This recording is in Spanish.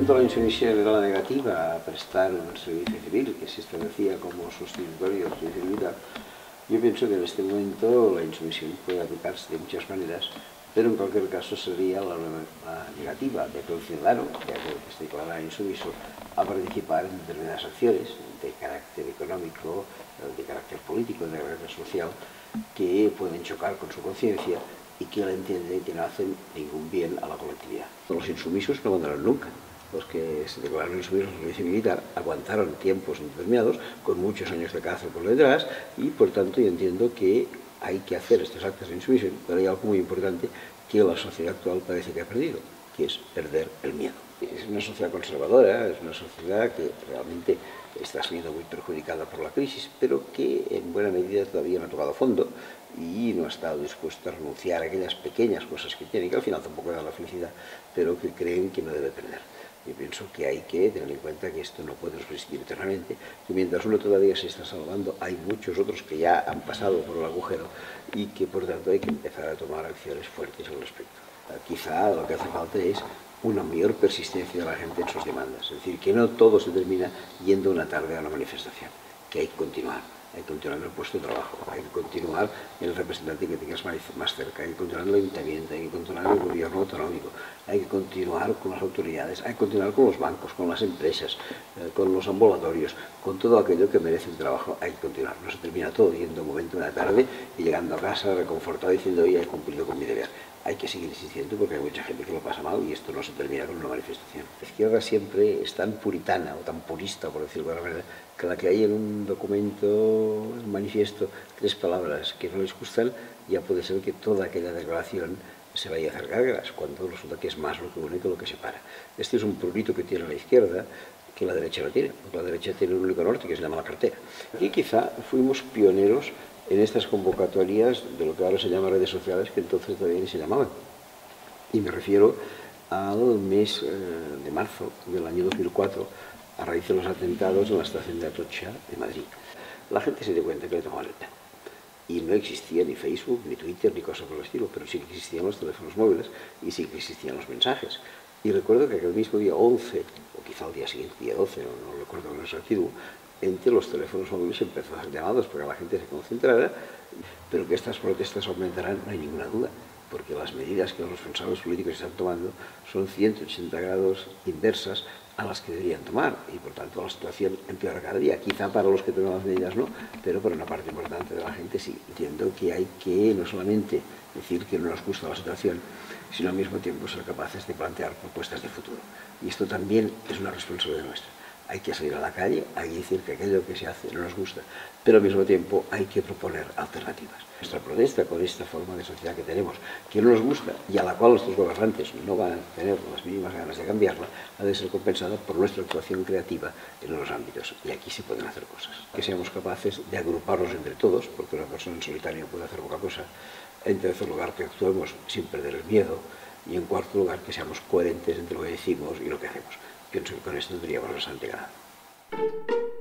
momento la insumisión era la negativa a prestar un servicio civil que se establecía como sustitutorio del servicio militar. Yo pienso que en este momento la insumisión puede aplicarse de muchas maneras, pero en cualquier caso sería la negativa de aquel ciudadano, de aquel que se declara insumiso, a participar en determinadas acciones de carácter económico, de carácter político, de carácter social, que pueden chocar con su conciencia y que él entiende que no hacen ningún bien a la colectividad. Los insumisos no abandonarán nunca. Los que se declararon insumisos al servicio militar aguantaron tiempos indeterminados, con muchos años de cárcel por detrás, y por tanto yo entiendo que hay que hacer estos actos de insumisión, pero hay algo muy importante que la sociedad actual parece que ha perdido, que es perder el miedo. Es una sociedad conservadora, es una sociedad que realmente está siendo muy perjudicada por la crisis, pero que en buena medida todavía no ha tocado fondo y no ha estado dispuesta a renunciar a aquellas pequeñas cosas que tiene, que al final tampoco dan la felicidad, pero que creen que no debe perder. Yo pienso que hay que tener en cuenta que esto no puede subsistir eternamente, que mientras uno todavía se está salvando, hay muchos otros que ya han pasado por el agujero y que por tanto hay que empezar a tomar acciones fuertes al respecto. Quizá lo que hace falta es una mayor persistencia de la gente en sus demandas, es decir, que no todo se termina yendo una tarde a una manifestación, que hay que continuar en el puesto de trabajo, hay que continuar en el representante que tengas más cerca, hay que continuar en el ayuntamiento, hay que continuar en el gobierno autonómico, hay que continuar con las autoridades, hay que continuar con los bancos, con las empresas, con los ambulatorios, con todo aquello que merece un trabajo, hay que continuar. No se termina todo yendo un momento, una tarde y llegando a casa reconfortado diciendo, oye, he cumplido con mi deber. Hay que seguir insistiendo porque hay mucha gente que lo pasa mal y esto no se termina con una manifestación. La izquierda siempre es tan puritana o tan purista, por decirlo de alguna manera, que la que hay en un documento, un manifiesto, 3 palabras que no les gustan, ya puede ser que toda aquella declaración se vaya a hacer gárgaras, cuando resulta que es más lo que une que lo que separa. Este es un prurito que tiene la izquierda, que la derecha no tiene, porque la derecha tiene un único norte que se llama la cartera. Aquí quizá fuimos pioneros en estas convocatorias de lo que ahora se llama redes sociales, que entonces todavía ni se llamaban. Y me refiero al mes de marzo del año 2004, a raíz de los atentados en la estación de Atocha de Madrid. La gente se dio cuenta que le tomaban el pelo. Y no existía ni Facebook, ni Twitter, ni cosas por el estilo, pero sí que existían los teléfonos móviles y sí que existían los mensajes. Y recuerdo que aquel mismo día 11, o quizá el día siguiente, día 12, no recuerdo con exactitud, entre los teléfonos móviles empezó a hacer llamados para que la gente se concentrara, pero que estas protestas aumentarán, no hay ninguna duda, porque las medidas que los responsables políticos están tomando son 180 grados inversas a las que deberían tomar, y por tanto la situación empeora cada día. Quizá para los que toman las medidas no, pero para una parte importante de la gente sí. Entiendo que hay que no solamente decir que no nos gusta la situación, sino al mismo tiempo ser capaces de plantear propuestas de futuro. Y esto también es una responsabilidad nuestra. Hay que salir a la calle, hay que decir que aquello que se hace no nos gusta, pero al mismo tiempo hay que proponer alternativas. Nuestra protesta con esta forma de sociedad que tenemos, que no nos gusta y a la cual nuestros gobernantes no van a tener las mínimas ganas de cambiarla, ha de ser compensada por nuestra actuación creativa en los ámbitos. Y aquí se pueden hacer cosas. Que seamos capaces de agruparnos entre todos, porque una persona en solitario puede hacer poca cosa. En tercer lugar, que actuemos sin perder el miedo. Y en cuarto lugar, que seamos coherentes entre lo que decimos y lo que hacemos. Pienso que con esto tendríamos bastante ganado.